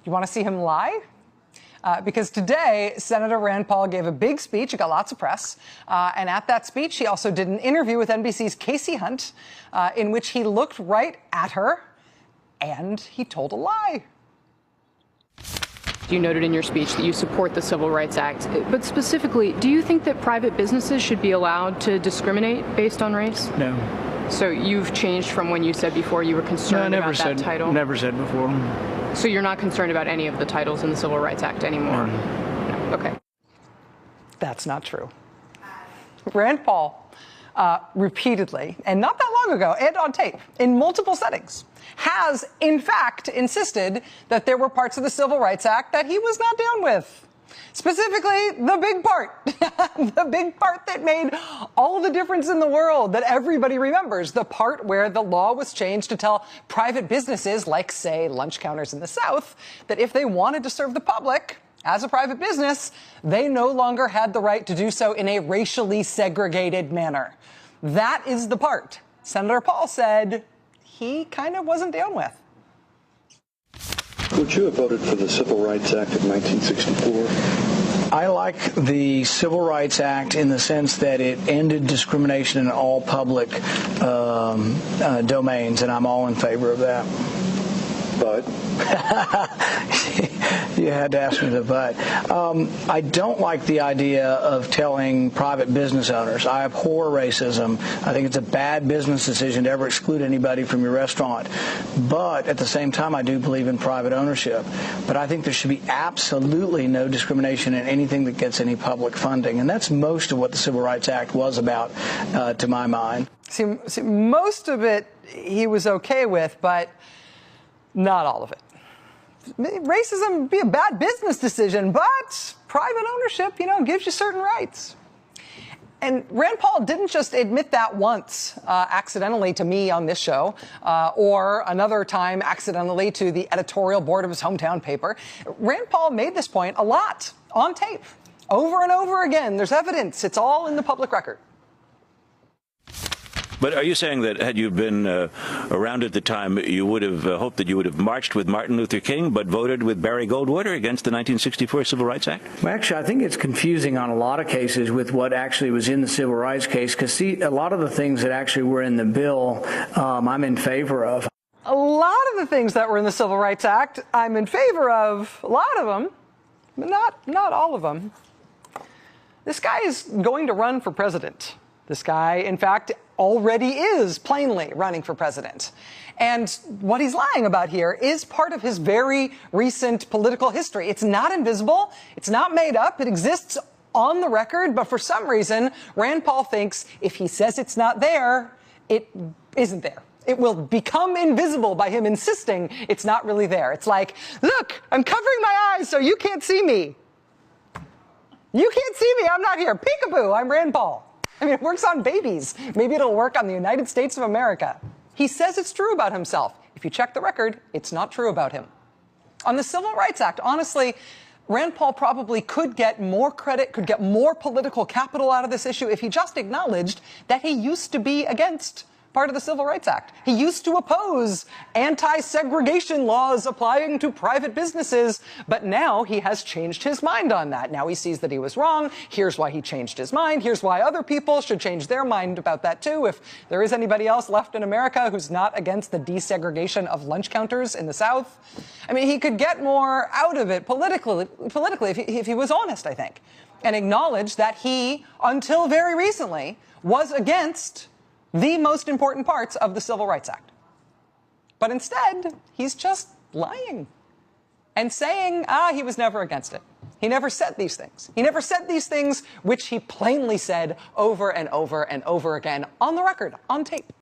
You want to see him lie? Because today, Senator Rand Paul gave a big speech. It got lots of press. And at that speech, he also did an interview with NBC's Casey Hunt, in which he looked right at her and he told a lie. You noted in your speech that you support the Civil Rights Act, but specifically, do you think that private businesses should be allowed to discriminate based on race? No. So you've changed from when you said before you were concerned about that title? Never said before. So you're not concerned about any of the titles in the Civil Rights Act anymore? No. Okay. That's not true. Rand Paul repeatedly, and not that long ago, and on tape, in multiple settings, has, in fact, insisted that there were parts of the Civil Rights Act that he was not down with. Specifically, the big part. The big part that made all the difference in the world, that everybody remembers. The part where the law was changed to tell private businesses, like, say, lunch counters in the South, that if they wanted to serve the public as a private business, they no longer had the right to do so in a racially segregated manner. That is the part Senator Paul said he kind of wasn't down with. Would you have voted for the Civil Rights Act of 1964? I like the Civil Rights Act in the sense that it ended discrimination in all public domains, and I'm all in favor of that. But? You had to ask me the but. I don't like the idea of telling private business owners. I abhor racism. I think it's a bad business decision to ever exclude anybody from your restaurant. But at the same time, I do believe in private ownership. But I think there should be absolutely no discrimination in anything that gets any public funding. And that's most of what the Civil Rights Act was about, to my mind. See, most of it he was okay with, but not all of it. Racism would be a bad business decision, but private ownership, gives you certain rights. And Rand Paul didn't just admit that once accidentally to me on this show, or another time accidentally to the editorial board of his hometown paper. Rand Paul made this point a lot on tape, over and over again. There's evidence. It's all in the public record. But are you saying that had you been around at the time, you would have hoped that you would have marched with Martin Luther King, but voted with Barry Goldwater against the 1964 Civil Rights Act? Well, actually, I think it's confusing on a lot of cases with what actually was in the civil rights case, because, see, a lot of the things that actually were in the bill, I'm in favor of. A lot of the things that were in the Civil Rights Act, I'm in favor of. A lot of them, but not all of them. This guy is going to run for president. This guy, in fact, already is plainly running for president. And what he's lying about here is part of his very recent political history. It's not invisible. It's not made up. It exists on the record. But for some reason, Rand Paul thinks if he says it's not there, it isn't there. It will become invisible by him insisting it's not really there. It's like, look, I'm covering my eyes so you can't see me. You can't see me. I'm not here. Peekaboo. I'm Rand Paul. I mean, it works on babies. Maybe it'll work on the United States of America. He says it's true about himself. If you check the record, it's not true about him. On the Civil Rights Act, honestly, Rand Paul probably could get more credit, could get more political capital out of this issue if he just acknowledged that he used to be against part of the Civil Rights Act. He used to oppose anti-segregation laws applying to private businesses, but now he has changed his mind on that. Now he sees that he was wrong. Here's why he changed his mind. Here's why other people should change their mind about that too. If there is anybody else left in America who's not against the desegregation of lunch counters in the South, I mean, he could get more out of it politically if he was honest, I think, and acknowledge that he, until very recently, was against the most important parts of the Civil Rights Act. But instead, he's just lying and saying, he was never against it. He never said these things. He never said these things which he plainly said over and over and over again on the record, on tape.